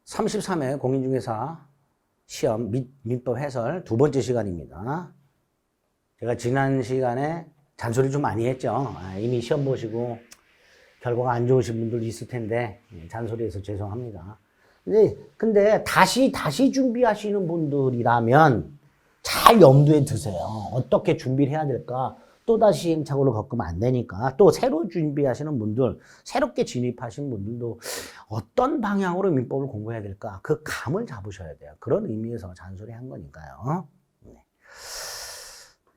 33회 공인중개사 시험 민법 해설 두 번째 시간입니다. 제가 지난 시간에 잔소리 좀 많이 했죠. 이미 시험 보시고 결과가 안 좋으신 분들도 있을 텐데 잔소리해서 죄송합니다. 근데 다시 준비하시는 분들이라면 잘 염두에 두세요. 어떻게 준비를 해야 될까? 또다시 시행착오를 겪으면 안 되니까. 또 새로 준비하시는 분들, 새롭게 진입하신 분들도 어떤 방향으로 민법을 공부해야 될까? 그 감을 잡으셔야 돼요. 그런 의미에서 잔소리한 거니까요.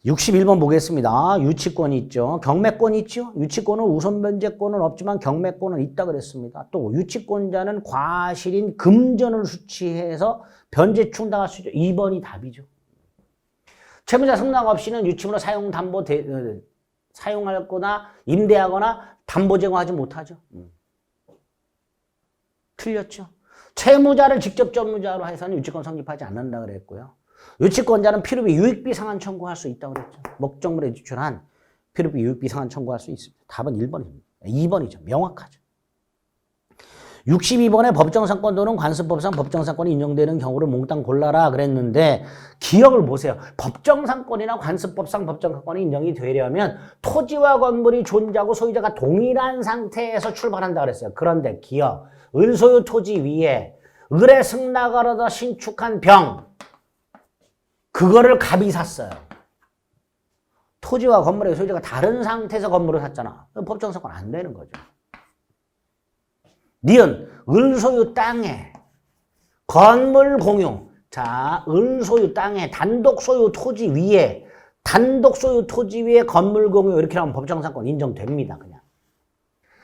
61번 보겠습니다. 유치권이 있죠. 경매권이 있죠. 유치권은 우선 변제권은 없지만 경매권은 있다 그랬습니다. 또 유치권자는 과실인 금전을 수취해서 변제 충당할 수 있죠. 2번이 답이죠. 채무자 승낙 없이는 유치물을 사용할 거나 임대하거나 담보 제공하지 못하죠. 틀렸죠. 채무자를 직접 전무자로 해서는 유치권 성립하지 않는다 그랬고요. 유치권자는 필요비 유익비 상환 청구할 수 있다고 그랬죠. 목적물에 지출한 필요비 유익비 상환 청구할 수 있습니다. 답은 1번입니다. 2번이죠. 명확하죠. 62번에 법정상권 또는 관습법상 법정상권이 인정되는 경우를 몽땅 골라라 그랬는데 기억을 보세요. 법정상권이나 관습법상 법정상권이 인정이 되려면 토지와 건물이 존재하고 소유자가 동일한 상태에서 출발한다 그랬어요. 그런데 기억, 을소유 토지 위에 을의 승낙을 얻어 신축한 병, 그거를 갑이 샀어요. 토지와 건물의 소유자가 다른 상태에서 건물을 샀잖아. 법정상권 안 되는 거죠. 니은 을소유 땅에 건물 공유. 자, 을소유 땅에 단독 소유 토지 위에 건물 공유 이렇게 하면 법정상권 인정됩니다. 그냥.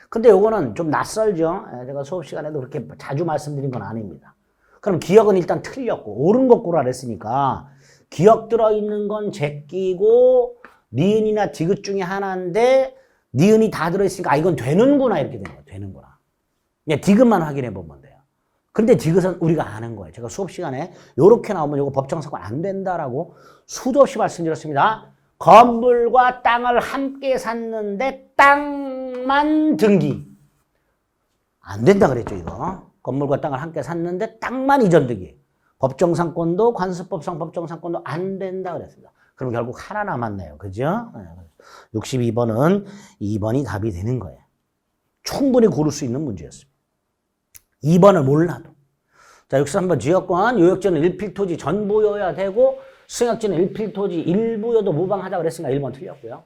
근데 요거는 좀 낯설죠. 제가 수업 시간에도 그렇게 자주 말씀드린 건 아닙니다. 그럼 기억은 일단 틀렸고 옳은 거 고라 그랬으니까 기억 들어있는 건 제끼고 니은이나 디귿 중에 하나인데 니은이 다 들어있으니까 이건 되는구나 이렇게 되는 거예요. 되는구나. 그냥 디귿만 확인해 보면 돼요. 근데 디귿은 우리가 아는 거예요. 제가 수업 시간에 요렇게 나오면 요거 법정상권 안 된다라고 수도 없이 말씀드렸습니다. 건물과 땅을 함께 샀는데 땅만 등기. 안 된다 그랬죠, 이거. 건물과 땅을 함께 샀는데 땅만 이전 등기. 법정상권도 관습법상 법정상권도 안 된다 그랬습니다. 그럼 결국 하나 남았네요. 그죠? 62번은 2번이 답이 되는 거예요. 충분히 고를 수 있는 문제였습니다. 2번을 몰라도. 자, 63번 지역권, 요역지는 일필토지 전부여야 되고 승역지는 일필토지 일부여도 무방하다 그랬으니까 1번 틀렸고요.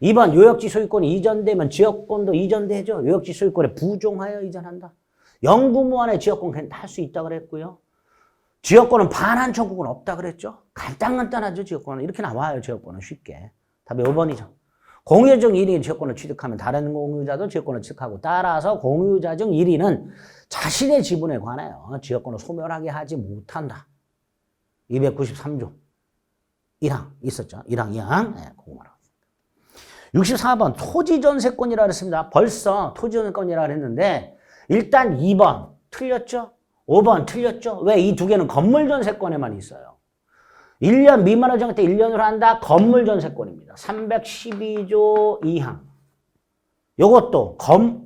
2번 요역지 소유권이 이전되면 지역권도 이전되죠. 요역지 소유권에 부종하여 이전한다. 영구무한의 지역권 할 수 있다 그랬고요. 지역권은 반환 청구권 없다 그랬죠. 간단하죠. 지역권은. 이렇게 나와요. 지역권은 쉽게. 답이 5번이죠. 공유자 중 1인이 지역권을 취득하면 다른 공유자도 지역권을 취득하고 따라서 공유자 중 1인은 자신의 지분에 관하여 지역권을 소멸하게 하지 못한다. 293조 1항 있었죠. 1항, 2항. 네, 그거 말합니다. 64번 토지전세권이라 그랬습니다. 벌써 토지전세권이라 그랬는데 일단 2번 틀렸죠. 5번 틀렸죠. 왜? 이 두 개는 건물전세권에만 있어요. 1년 미만을 정할 때 1년으로 한다. 건물전세권입니다. 312조 2항. 요것도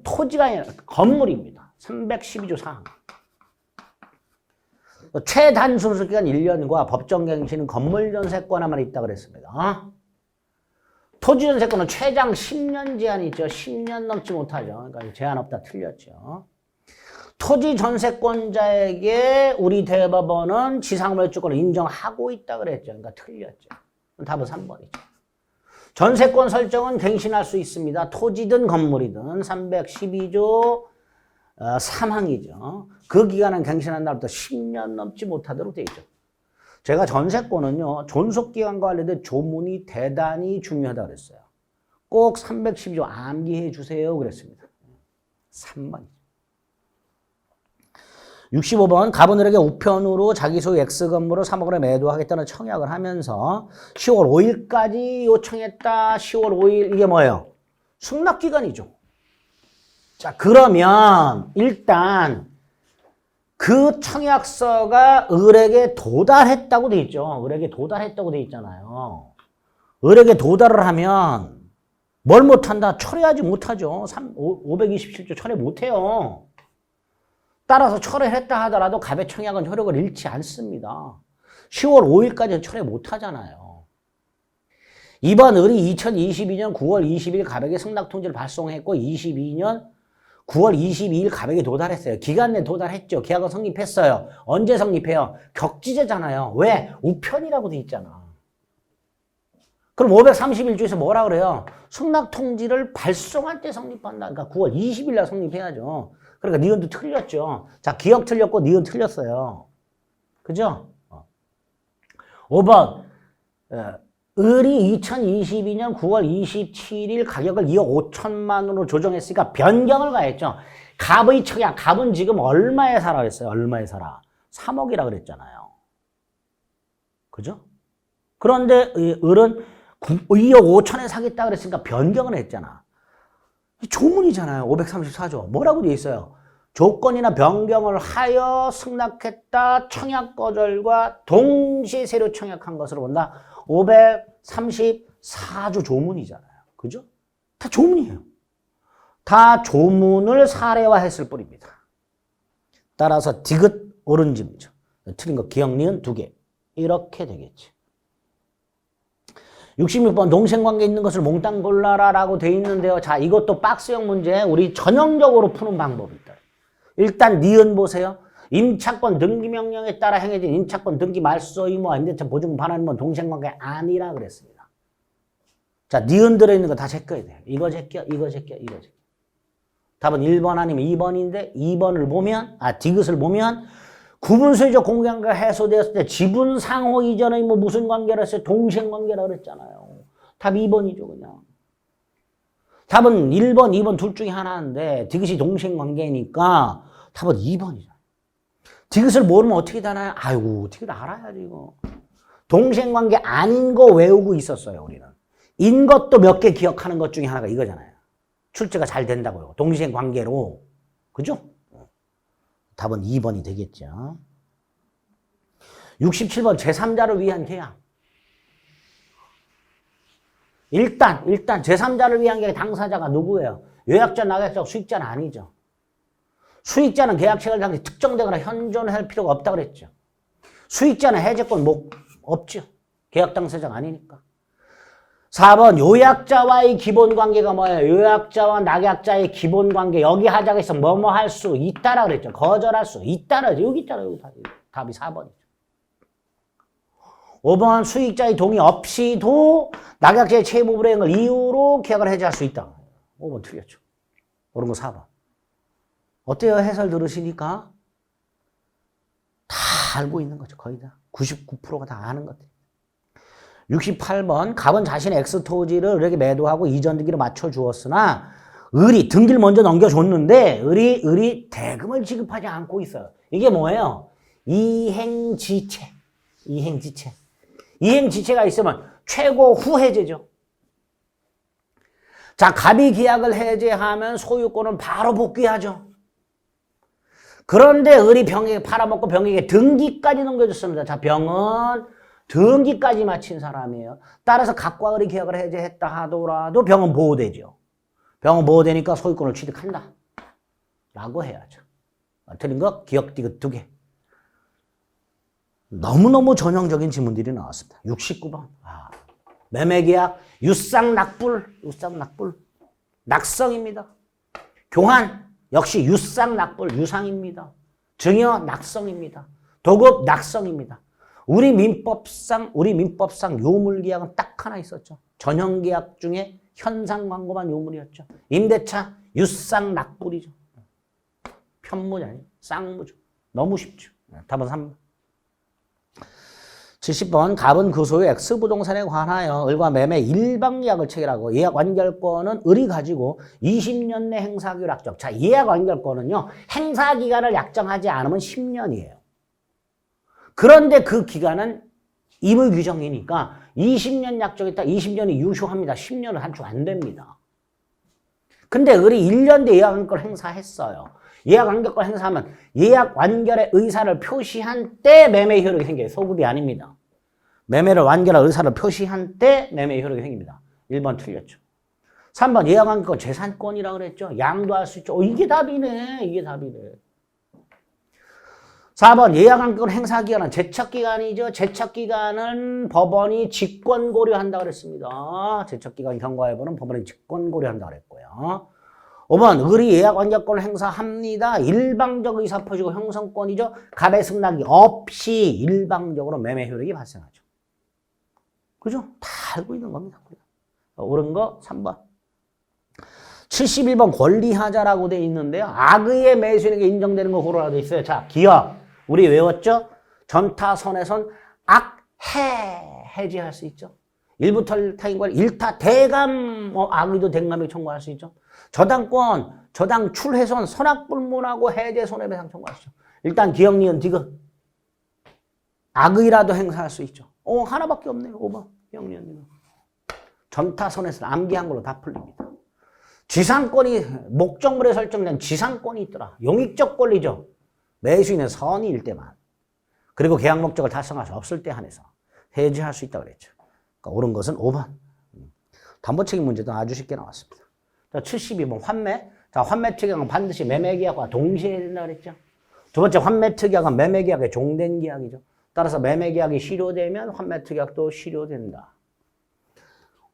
토지가 아니라 건물입니다. 312조 4항. 최단순수기간 1년과 법정갱신은 건물전세권에만 있다고 그랬습니다. 토지전세권은 최장 10년 제한이 있죠. 10년 넘지 못하죠. 그러니까 제한 없다 틀렸죠. 토지 전세권자에게 우리 대법원은 지상물주권을 인정하고 있다 그랬죠. 그러니까 틀렸죠. 답은 3번이죠. 전세권 설정은 갱신할 수 있습니다. 토지든 건물이든 312조 3항이죠. 그 기간은 갱신한 날부터 10년 넘지 못하도록 되어 있죠. 제가 전세권은요. 존속기간과 관련된 조문이 대단히 중요하다고 그랬어요. 꼭 312조 암기해 주세요 그랬습니다. 3번이죠. 65번 가분을에게 우편으로 자기 소유 X 건물을 3억원에 매도하겠다는 청약을 하면서 10월 5일까지 요청했다. 10월 5일 이게 뭐예요? 승낙기간이죠. 자, 그러면 일단 그 청약서가 을에게 도달했다고 돼 있죠. 을에게 도달했다고 돼 있잖아요. 을에게 도달을 하면 뭘 못한다? 철회하지 못하죠. 527조 철회 못해요. 따라서 철회했다 하더라도 갑의 청약은 효력을 잃지 않습니다. 10월 5일까지는 철회 못하잖아요. 이번 을이 2022년 9월 20일 갑에게 승낙통지를 발송했고 22년 9월 22일 갑에게 도달했어요. 기간 내에 도달했죠. 계약은 성립했어요. 언제 성립해요? 격지제잖아요. 왜? 우편이라고 돼 있잖아. 그럼 530일주에서 뭐라 그래요? 승낙통지를 발송할 때 성립한다. 그러니까 9월 20일 날 성립해야죠. 그러니까 니은도 틀렸죠. 자, 기억 틀렸고 니은 틀렸어요. 그죠? 5번 을이 2022년 9월 27일 가격을 2억 5천만 원으로 조정했으니까 변경을 가했죠. 갑의 청약, 갑은 지금 얼마에 사라 그랬어요? 얼마에 사라? 3억이라 그랬잖아요. 그죠? 그런데 을은 2억 5천에 사겠다 그랬으니까 변경을 했잖아. 조문이잖아요. 534조. 뭐라고 되어 있어요? 조건이나 변경을 하여 승낙했다. 청약 거절과 동시에 새로 청약한 것으로 본다. 534조 조문이잖아요. 그죠? 다 조문이에요. 다 조문을 사례화했을 뿐입니다. 따라서 디귿 옳은짐이죠. 틀린 거 기억 니은 2개. 이렇게 되겠지. 66번 동생관계 있는 것을 몽땅 골라라 라고 돼 있는데요. 자, 이것도 박스형 문제 우리 전형적으로 푸는 방법이 있다. 일단 니은 보세요. 임차권 등기명령에 따라 행해진 임차권 등기 말소 의무와 임대차 보증 반환은 동생관계 아니라 그랬습니다. 자, 니은 들어있는 거 다 제껴야 돼요. 이거 제껴, 이거 제껴, 이거 제껴. 답은 1번 아니면 2번인데 2번을 보면, 디귿을 보면 구분소유적 공개관계가 해소되었을 때 지분 상호 이전의 뭐 무슨 관계라 했어요? 동생관계라 그랬잖아요. 답 2번이죠, 그냥. 답은 1번, 2번 둘 중에 하나인데 디귿이 동생관계니까 답은 2번이죠. 디귿을 모르면 어떻게 되나요? 아이고, 어떻게 알아야지, 이거. 동생관계 아닌 거 외우고 있었어요, 우리는. 인 것도 몇 개 기억하는 것 중에 하나가 이거잖아요. 출제가 잘 된다고요. 동생관계로. 그죠? 답은 2번이 되겠죠. 67번 제3자를 위한 계약. 일단 제3자를 위한 계약 당사자가 누구예요? 요약자, 낙약자, 수익자는 아니죠. 수익자는 계약체결 당시 특정되거나 현존할 필요가 없다고 그랬죠. 수익자는 해제권 없죠. 계약 당사자가 아니니까. 4번 요약자와의 기본관계가 뭐예요? 요약자와 낙약자의 기본관계. 여기 하자가 있으면 뭐뭐 할 수 있다라 그랬죠. 거절할 수 있다라. 여기 있잖아요. 여기 답이 4번이죠. 5번 수익자의 동의 없이도 낙약자의 채무 불이행을 이유로 계약을 해제할 수 있다. 5번 틀렸죠. 옳은 거 4번. 어때요? 해설 들으시니까 다 알고 있는 거죠. 거의 다. 99%가 다 아는 것들. 68번 갑은 자신의 X토지를 을에게 매도하고 이전 등기를 맞춰주었으나 을이 등기를 먼저 넘겨줬는데 을이 대금을 지급하지 않고 있어요. 이게 뭐예요? 이행지체. 이행지체가 있으면 최고 후 해제죠. 자, 갑이 계약을 해제하면 소유권은 바로 복귀하죠. 그런데 을이 병에게 팔아먹고 병에게 등기까지 넘겨줬습니다. 자, 병은 등기까지 마친 사람이에요. 따라서 갑과 을이 계약을 해제했다 하더라도 병은 보호되죠. 병은 보호되니까 소유권을 취득한다. 라고 해야죠. 틀린 거 기억 디귿 2개. 너무너무 전형적인 지문들이 나왔습니다. 69번. 매매계약 유쌍낙불. 낙성입니다. 교환 역시 유쌍낙불 유상입니다. 증여 낙성입니다. 도급 낙성입니다. 우리 민법상 요물계약은 딱 하나 있었죠. 전형계약 중에 현상광고만 요물이었죠. 임대차 유쌍낙불이죠. 편무지 아니에요. 쌍무죠. 너무 쉽죠. 답은 3번. 70번 갑은 그 소유 X부동산에 관하여 을과 매매 일방계약을 체결하고 예약 완결권은 을이 가지고 20년 내 행사기를 약정. 자, 예약 완결권은요. 행사기간을 약정하지 않으면 10년이에요. 그런데 그 기간은 임의규정이니까 20년 약정했다. 20년이 유효합니다. 10년은 한축 안 됩니다. 근데 을이 1년 뒤에 예약 완결권 행사했어요. 예약 완결권 행사하면 예약 완결의 의사를 표시한 때 매매 효력이 생겨요. 소급이 아닙니다. 매매를 완결할 의사를 표시한 때 매매 효력이 생깁니다. 1번 틀렸죠. 3번 예약 완결권 재산권이라고 그랬죠. 양도할 수 있죠. 이게 답이네. 4번 예약안건 행사기간은 제척기간이죠. 제척기간은 법원이 직권 고려한다 그랬습니다. 제척기간 경과 여부는 법원이 직권 고려한다 그랬고요. 5번 의리 예약완전권을 행사합니다. 일방적 의사표시고 형성권이죠. 갑의 승낙이 없이 일방적으로 매매 효력이 발생하죠. 그죠? 다 알고 있는 겁니다. 옳은 거 3번. 71번 권리하자라고 돼 있는데요. 악의의 매수인에게 인정되는 거 고르라고 돼 있어요. 자, 기억. 우리 외웠죠? 전타선에선 해지할 수 있죠. 일부 타인권, 일타 대감, 악의도 대감에 청구할 수 있죠. 저당권, 저당 출훼손, 선악불문하고 해제 손해배상 청구할 수 있죠. 일단 기억, 니은, 디귿. 악의라도 행사할 수 있죠. 하나밖에 없네요. 5번. 기억, 니은, 디귿. 전타선에서는 암기한 걸로 다 풀립니다. 지상권이, 목적물에 설정된 지상권이 있더라. 용익적 권리죠. 매수인은 선의일 때만. 그리고 계약 목적을 달성할 수 없을 때 한해서 해지할 수 있다고 그랬죠. 그러니까 옳은 것은 5번. 담보책임 문제도 아주 쉽게 나왔습니다. 자, 72번 환매. 자, 환매 특약은 반드시 매매 계약과 동시에 해야 된다고 그랬죠. 두 번째 환매 특약은 매매 계약의 종된 계약이죠. 따라서 매매 계약이 실효되면 환매 특약도 실효된다.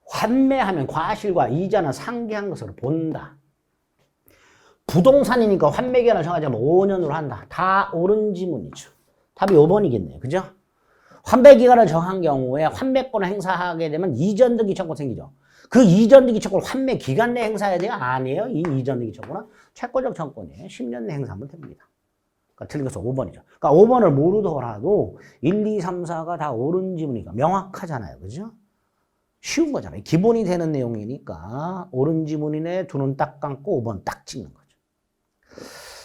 환매하면 과실과 이자는 상기한 것으로 본다. 부동산이니까 환매기간을 정하자면 5년으로 한다. 다 옳은 지문이죠. 답이 5번이겠네요. 그죠? 환매기간을 정한 경우에 환매권을 행사하게 되면 이전등기 청구 생기죠. 그 이전등기 청구를 환매기간 내에 행사해야 돼요? 아니에요. 이 이전등기 청구는 채권적 청구권이에요. 10년 내에 행사하면 됩니다. 그러니까 틀린 것은 5번이죠. 그러니까 5번을 모르더라도 1, 2, 3, 4가 다 옳은 지문이니까 명확하잖아요. 그죠? 쉬운 거잖아요. 기본이 되는 내용이니까 옳은 지문이네. 두 눈 딱 감고 5번 딱 찍는 거죠.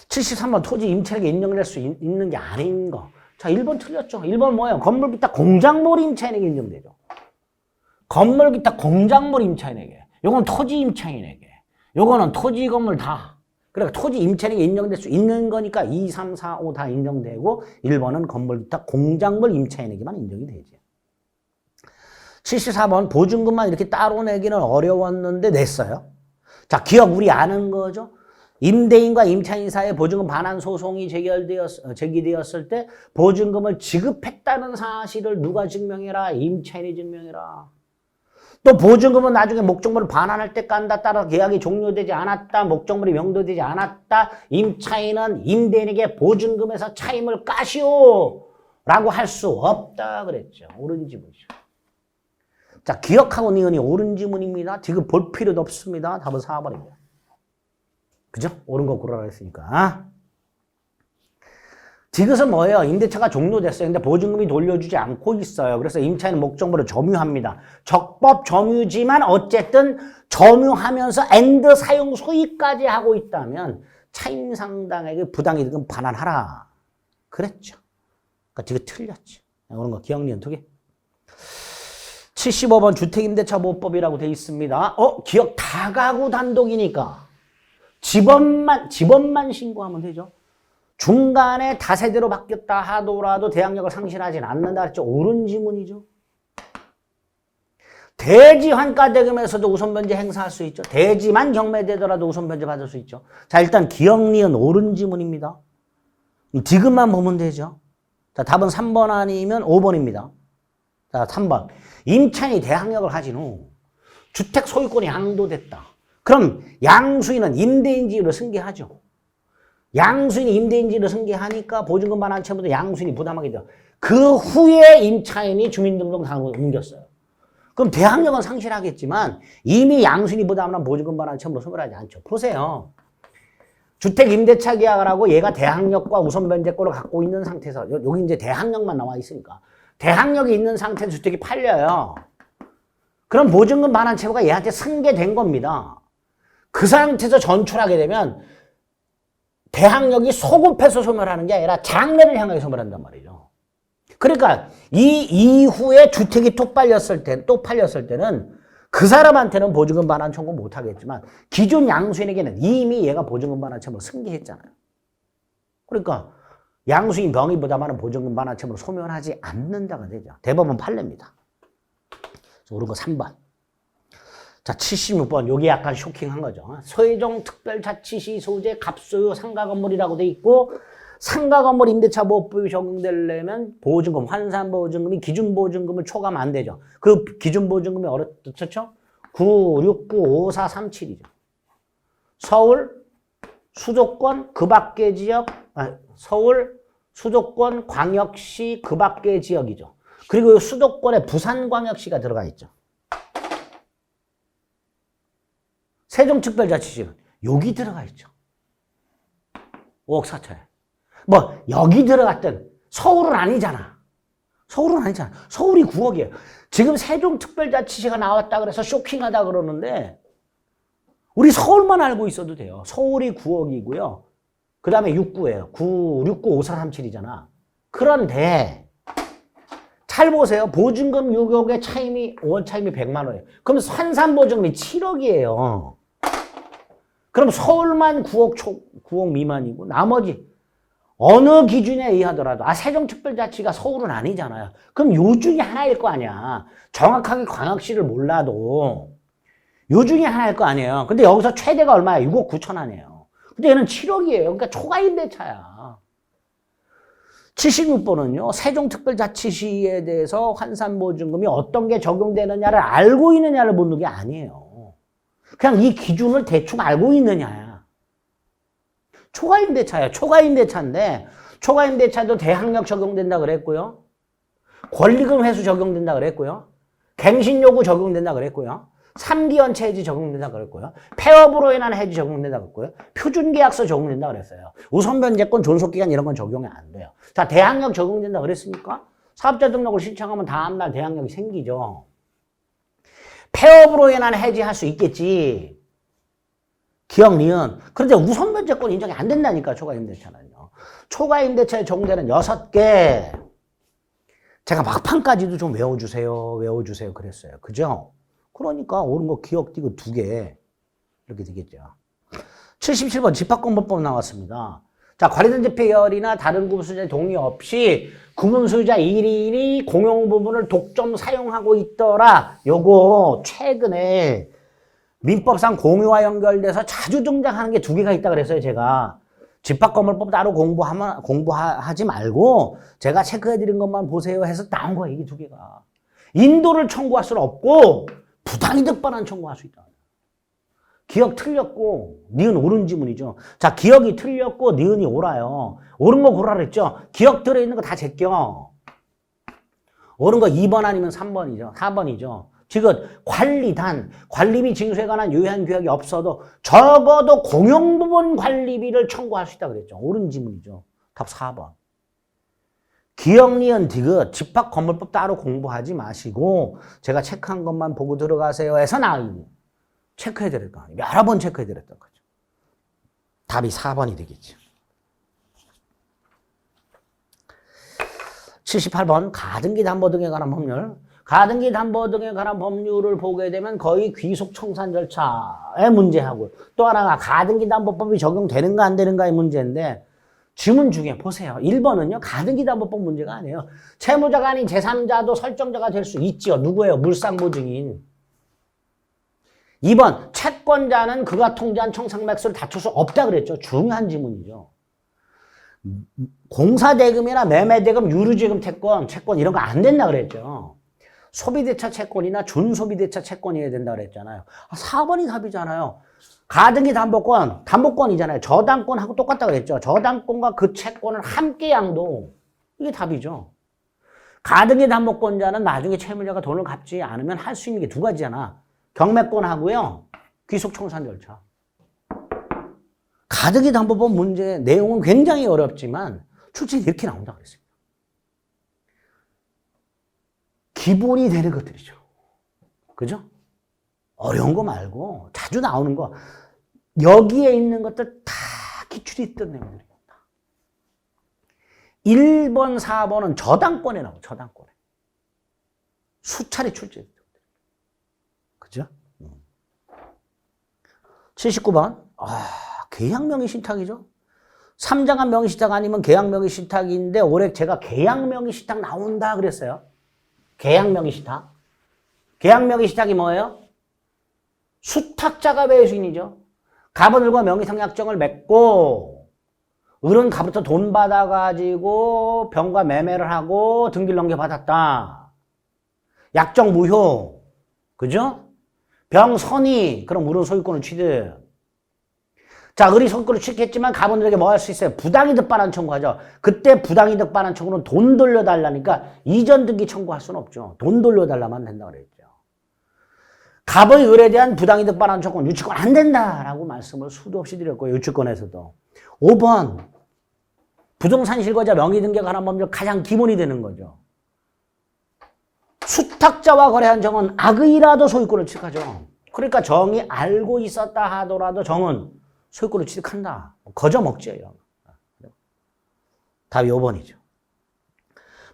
73번 토지 임차인에게 인정될 수 있는 게 아닌 거. 자, 1번 틀렸죠. 1번 뭐예요? 건물 기타 공작물 임차인에게 인정되죠. 건물 기타 공작물 임차인에게. 요건 토지 임차인에게. 요거는 토지 건물 다. 그러니까 토지 임차인에게 인정될 수 있는 거니까 2, 3, 4, 5 다 인정되고 1번은 건물 기타 공작물 임차인에게만 인정이 되죠. 74번 보증금만 이렇게 따로 내기는 어려웠는데 냈어요. 자, 기억 우리 아는 거죠. 임대인과 임차인 사이에 보증금 반환 소송이 제기되었을 때 보증금을 지급했다는 사실을 누가 증명해라? 임차인이 증명해라. 또 보증금은 나중에 목적물을 반환할 때 깐다. 따라 계약이 종료되지 않았다. 목적물이 명도되지 않았다. 임차인은 임대인에게 보증금에서 차임을 까시오 라고 할 수 없다 그랬죠. 옳은 지문이죠. 자, 기억하고 니은이 옳은 지문입니다. 지금 볼 필요도 없습니다. 답은 4번입니다. 그죠? 옳은 거 고르라 했으니까. 디귿은 뭐예요? 임대차가 종료됐어요. 근데 보증금이 돌려주지 않고 있어요. 그래서 임차인은 목적물을 점유합니다. 적법 점유지만 어쨌든 점유하면서 엔드 사용 소유까지 하고 있다면 차임 상당에게 부당이득은 반환하라. 그랬죠. 그러니까 디귿 틀렸죠. 옳은 거 기억 니은 2개. 75번 주택임대차보호법이라고 돼 있습니다. 기억 다가구 단독이니까 집원만 신고하면 되죠. 중간에 다세대로 바뀌었다 하더라도 대항력을 상실하진 않는다 그랬죠. 옳은 지문이죠. 대지 환가대금에서도 우선변제 행사할 수 있죠. 대지만 경매되더라도 우선변제 받을 수 있죠. 자, 일단 기억 니은 옳은 지문입니다. 디귿만 보면 되죠. 자, 답은 3번 아니면 5번입니다. 자, 3번. 임차인이 대항력을 가진 후 주택 소유권이 양도됐다. 그럼 양수인은 임대인지로 승계하죠. 양수인이 임대인지로 승계하니까 보증금 반환 채무도 양수인이 부담하게 돼요. 그 후에 임차인이 주민등록상으로 옮겼어요. 그럼 대항력은 상실하겠지만 이미 양수인이 부담한 보증금 반환 채무로 소멸하지 않죠. 보세요. 주택 임대차 계약을 하고 얘가 대항력과 우선 변제권을 갖고 있는 상태에서 여기 이제 대항력만 나와 있으니까 대항력이 있는 상태에서 주택이 팔려요. 그럼 보증금 반환 채무가 얘한테 승계된 겁니다. 그 상태에서 전출하게 되면 대항력이 소급해서 소멸하는 게 아니라 장래를 향하여 소멸한단 말이죠. 그러니까 이 이후에 주택이 또 팔렸을 때는 그 사람한테는 보증금 반환 청구 못 하겠지만 기존 양수인에게는 이미 얘가 보증금 반환 채무로 승계했잖아요. 그러니까 양수인 병이 부담하는 보증금 반환 채무로 소멸하지 않는다가 되죠. 대법원 판례입니다. 옳은 거 3번. 자, 76번. 요게 약간 쇼킹한 거죠. 소혜종 특별자치시 소재 갑소유 상가 건물이라고 돼 있고 상가 건물 임대차 보호법이 적용되려면 보증금, 환산 보증금이 기준 보증금을 초과하면 안 되죠. 그 기준 보증금이 어떻죠? 9, 6, 9, 5, 4, 3, 7이죠. 서울, 수도권, 그 밖의 지역, 서울, 수도권, 광역시, 그 밖의 지역이죠. 그리고 수도권에 부산광역시가 들어가 있죠. 세종특별자치시는 여기 들어가 있죠. 5억 4천에. 뭐 여기 들어갔든 서울은 아니잖아. 서울은 아니잖아. 서울이 9억이에요. 지금 세종특별자치시가 나왔다 그래서 쇼킹하다 그러는데 우리 서울만 알고 있어도 돼요. 서울이 9억이고요. 그 다음에 6구예요. 9, 6, 9, 5, 4, 3, 7이잖아. 그런데 잘 보세요. 보증금 6억의 차임이 월 차임이 100만 원이에요. 그럼 환산보증금이 7억이에요. 그럼 서울만 9억 미만이고 나머지 어느 기준에 의하더라도 세종특별자치가 서울은 아니잖아요. 그럼 요 중에 하나일 거 아니야. 정확하게 광역시를 몰라도 요 중에 하나일 거 아니에요. 근데 여기서 최대가 얼마야? 6억 9천 원이에요. 근데 얘는 7억이에요. 그러니까 초과임대차야. 76번은요. 세종특별자치시에 대해서 환산보증금이 어떤 게 적용되느냐를 알고 있느냐를 묻는 게 아니에요. 그냥 이 기준을 대충 알고 있느냐야. 초과임대차예요. 초과임대차인데 초과임대차도 대항력 적용된다 그랬고요. 권리금 회수 적용된다 그랬고요. 갱신요구 적용된다 그랬고요. 3기 연체 해지 적용된다 그랬고요. 폐업으로 인한 해지 적용된다 그랬고요. 표준계약서 적용된다 그랬어요. 우선변제권, 존속기간 이런 건 적용이 안 돼요. 자, 대항력 적용된다 그랬으니까 사업자 등록을 신청하면 다음날 대항력이 생기죠. 폐업으로 인한 해지할 수 있겠지. 기억, 니은. 그런데 우선변제권 인정이 안 된다니까, 초과임대차는요. 초과임대차에 적용되는 6개. 제가 막판까지도 좀 외워주세요 그랬어요. 그죠? 그러니까 옳은 거 기억 띄고 2개. 이렇게 되겠죠. 77번 집합권법법 나왔습니다. 자, 관리된 집회열이나 다른 구분소유자의 동의 없이 구분소유자 1인이 공용부분을 독점 사용하고 있더라. 요거 최근에 민법상 공유와 연결돼서 자주 등장하는 게 2개가 있다 그랬어요, 제가. 집합건물법 따로 공부하지 말고 제가 체크해드린 것만 보세요 해서 나온 거예요, 이게 2개가. 인도를 청구할 수는 없고 부당이득 반환 청구할 수 있다. 기억 틀렸고 니은 옳은 지문이죠. 자, 기억이 틀렸고 니은이 옳아요. 옳은 거 고르라 그랬죠. 기억 들어있는 거 다 제껴. 옳은 거 2번 아니면 3번이죠. 4번이죠. 지금 관리비 징수에 관한 유효한 규약이 없어도 적어도 공용부분 관리비를 청구할 수 있다 그랬죠. 옳은 지문이죠. 답 4번. 기억, 니은, 디귿, 집합건물법 따로 공부하지 마시고 제가 체크한 것만 보고 들어가세요 해서 체크해야 될 거 아니에요. 여러 번 체크해야 됐던 거죠. 답이 4번이 되겠죠. 78번 가등기 담보 등에 관한 법률. 가등기 담보 등에 관한 법률을 보게 되면 거의 귀속 청산 절차의 문제하고 또 하나가 가등기 담보법이 적용되는가 안 되는가의 문제인데 지문 중에 보세요. 1번은요. 가등기 담보법 문제가 아니에요. 채무자가 아닌 제3자도 설정자가 될 수 있죠. 누구예요? 물상보증인. 2번 채권자는 그가 통지한 청산맥수를 다툴 수 없다 그랬죠. 중요한 지문이죠. 공사대금이나 매매대금, 유류재금 채권 이런 거 안 된다 그랬죠. 소비대차 채권이나 준소비대차 채권이어야 된다 그랬잖아요. 4번이 답이잖아요. 가등기 담보권이잖아요. 저당권하고 똑같다 그랬죠. 저당권과 그 채권을 함께 양도. 이게 답이죠. 가등기 담보권자는 나중에 채무자가 돈을 갚지 않으면 할 수 있는 게 2가지잖아. 경매권하고요. 귀속청산 절차. 가등기 담보법 문제 내용은 굉장히 어렵지만 출제에 이렇게 나온다고 그랬습니다. 기본이 되는 것들이죠. 그죠? 어려운 거 말고 자주 나오는 거 여기에 있는 것들 다 기출이 있던 내용들입니다. 1번, 4번은 저당권에 나와요. 저당권에. 수차례 출제했던 것들. 그죠? 79번. 계약명의신탁이죠. 3장한 명의신탁 아니면 계약명의신탁인데 올해 제가 계약명의신탁 나온다 그랬어요. 계약명의신탁. 계약명의신탁이 뭐예요? 수탁자가 배수인이죠. 갑원들과 명의상약정을 맺고 을은 가부터 돈 받아가지고 병과 매매를 하고 등기를 넘겨받았다. 약정 무효. 그죠? 병 선의. 그럼 을은 소유권을 취득. 자, 을이 소유권을 취득했지만 갑은에게 뭐 할 수 있어요? 부당이득 반환 청구하죠. 그때 부당이득 반환 청구는 돈 돌려달라니까 이전 등기 청구할 수는 없죠. 돈 돌려달라만 된다고 그랬죠. 갑의 을에 대한 부당이득 반환 청구는 유치권 안 된다라고 말씀을 수도 없이 드렸고요. 유치권에서도. 5번. 부동산 실거자 명의 등기에 관한 법률 가장 기본이 되는 거죠. 수탁자와 거래한 정은 악의라도 소유권을 취득하죠. 그러니까 정이 알고 있었다 하더라도 정은 소유권을 취득한다. 거저 먹지요. 답이 5번이죠.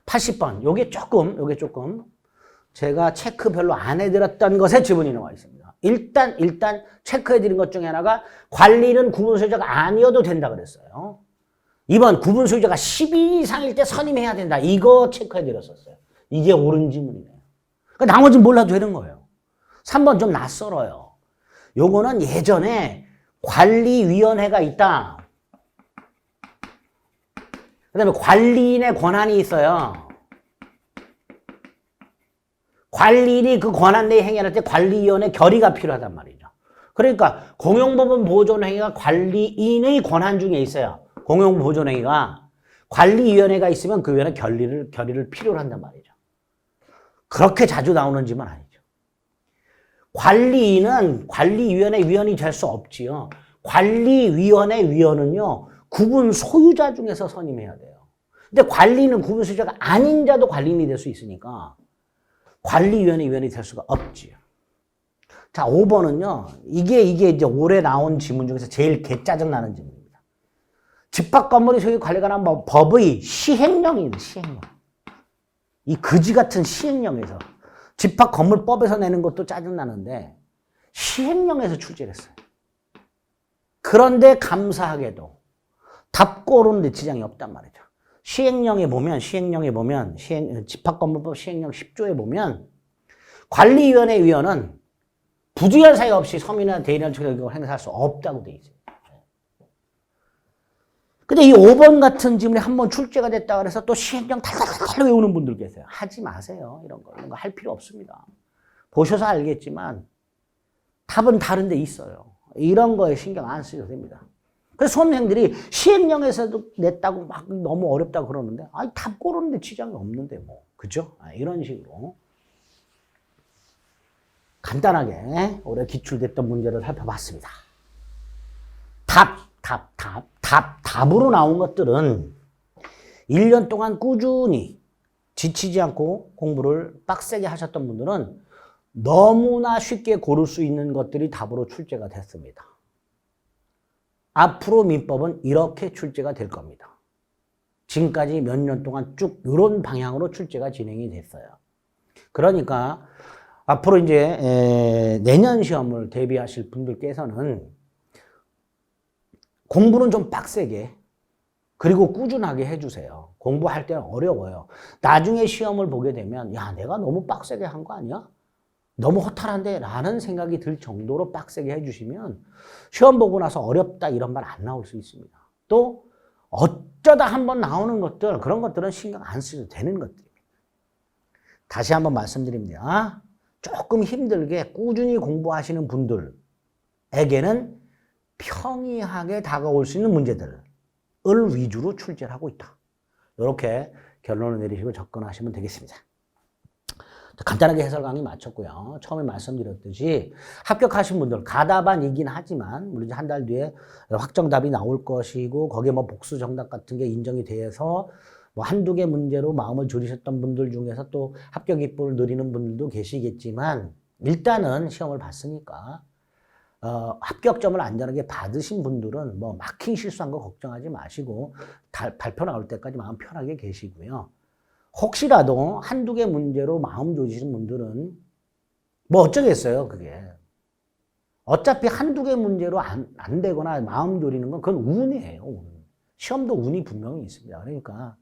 80번. 요게 조금 제가 체크 별로 안 해드렸던 것에 지분이 나와 있습니다. 일단 체크해드린 것 중에 하나가 관리는 구분소유자가 아니어도 된다 그랬어요. 2번 구분 소유자가 12 이상일 때 선임해야 된다. 이거 체크해드렸었어요. 이게 옳은 지문이네요. 그러니까 나머지는 몰라도 되는 거예요. 3번 좀 낯설어요. 요거는 예전에 관리위원회가 있다. 그 다음에 관리인의 권한이 있어요. 관리인이 그 권한 내에 행위할 때 관리위원회 결의가 필요하단 말이죠. 그러니까 공용법원 보존행위가 관리인의 권한 중에 있어요. 공용보존행위가 관리위원회가 있으면 그 위원회 결의를 필요로 한단 말이죠. 그렇게 자주 나오는 집은 아니죠. 관리인은 관리위원회 위원이 될 수 없지요. 관리위원회 위원은요, 구분 소유자 중에서 선임해야 돼요. 근데 관리인은 구분 소유자가 아닌 자도 관리인이 될 수 있으니까 관리위원회 위원이 될 수가 없지요. 자, 5번은요, 이게 이제 올해 나온 지문 중에서 제일 개짜증나는 지문입니다. 집합 건물의 소유 관리에 관한 법의 시행령이에요, 시행령. 이 그지 같은 시행령에서 집합 건물법에서 내는 것도 짜증나는데 시행령에서 출제를 했어요. 그런데 감사하게도 답 고르는데 지장이 없단 말이죠. 시행령에 보면 집합건물법 시행령 10조에 보면 관리위원회 위원은 부주의한 사유 없이 서민이나 대리인을 처리하고 행사할 수 없다고 돼 있어요. 근데 이 5번 같은 지문이 한번 출제가 됐다 그래서 또 시행령 달달달 외우는 분들 계세요. 하지 마세요. 이런 거 할 필요 없습니다. 보셔서 알겠지만 답은 다른 데 있어요. 이런 거에 신경 안 쓰셔도 됩니다. 그래서 수험생들이 시행령에서도 냈다고 막 너무 어렵다고 그러는데 답 고르는데 지장이 없는데 뭐. 그죠? 이런 식으로 간단하게 올해 기출됐던 문제를 살펴봤습니다. 답으로 나온 것들은 1년 동안 꾸준히 지치지 않고 공부를 빡세게 하셨던 분들은 너무나 쉽게 고를 수 있는 것들이 답으로 출제가 됐습니다. 앞으로 민법은 이렇게 출제가 될 겁니다. 지금까지 몇 년 동안 쭉 이런 방향으로 출제가 진행이 됐어요. 그러니까 앞으로 이제 내년 시험을 대비하실 분들께서는 공부는 좀 빡세게 그리고 꾸준하게 해주세요. 공부할 때는 어려워요. 나중에 시험을 보게 되면 야, 내가 너무 빡세게 한 거 아니야? 너무 허탈한데? 라는 생각이 들 정도로 빡세게 해주시면 시험 보고 나서 어렵다 이런 말 안 나올 수 있습니다. 또 어쩌다 한번 나오는 것들, 그런 것들은 신경 안 쓰셔도 되는 것들입니다. 다시 한번 말씀드립니다. 조금 힘들게 꾸준히 공부하시는 분들에게는 평이하게 다가올 수 있는 문제들을 위주로 출제를 하고 있다. 이렇게 결론을 내리시고 접근하시면 되겠습니다. 간단하게 해설 강의 마쳤고요. 처음에 말씀드렸듯이 합격하신 분들 가답안이긴 하지만 물론 한 달 뒤에 확정답이 나올 것이고 거기에 뭐 복수 정답 같은 게 인정이 돼서 뭐 한두 개 문제로 마음을 졸이셨던 분들 중에서 또 합격 입부를 누리는 분들도 계시겠지만 일단은 시험을 봤으니까 합격점을 안전하게 받으신 분들은 뭐 마킹 실수한 거 걱정하지 마시고 발표 나올 때까지 마음 편하게 계시고요. 혹시라도 한두 개 문제로 마음 조지신 분들은 뭐 어쩌겠어요, 그게. 어차피 한두 개 문제로 안 되거나 마음 졸이는 건 그건 운이에요, 운. 시험도 운이 분명히 있습니다. 그러니까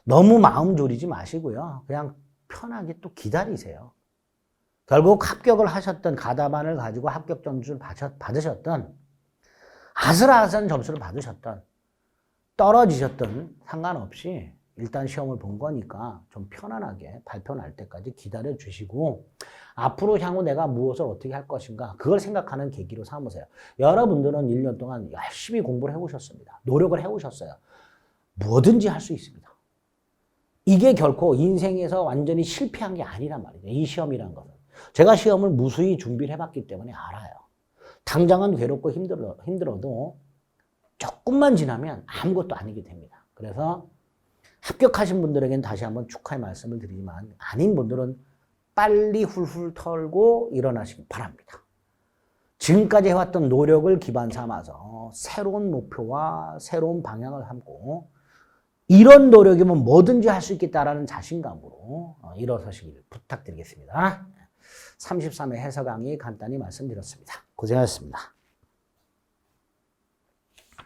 너무 마음 졸이지 마시고요. 그냥 편하게 또 기다리세요. 결국 합격을 하셨던 가답안을 가지고 합격 점수를 받으셨던 아슬아슬한 점수를 받으셨던 떨어지셨든 상관없이 일단 시험을 본 거니까 좀 편안하게 발표 날 때까지 기다려 주시고 앞으로 향후 내가 무엇을 어떻게 할 것인가 그걸 생각하는 계기로 삼으세요. 여러분들은 1년 동안 열심히 공부를 해오셨습니다. 노력을 해오셨어요. 뭐든지 할 수 있습니다. 이게 결코 인생에서 완전히 실패한 게 아니란 말이죠. 이 시험이란 것은. 제가 시험을 무수히 준비를 해봤기 때문에 알아요. 당장은 괴롭고 힘들어도 조금만 지나면 아무것도 아니게 됩니다. 그래서 합격하신 분들에게는 다시 한번 축하의 말씀을 드리지만 아닌 분들은 빨리 훌훌 털고 일어나시기 바랍니다. 지금까지 해왔던 노력을 기반 삼아서 새로운 목표와 새로운 방향을 삼고 이런 노력이면 뭐든지 할 수 있겠다라는 자신감으로 일어서시길 부탁드리겠습니다. 33회 해설 강의 간단히 말씀드렸습니다. 고생하셨습니다.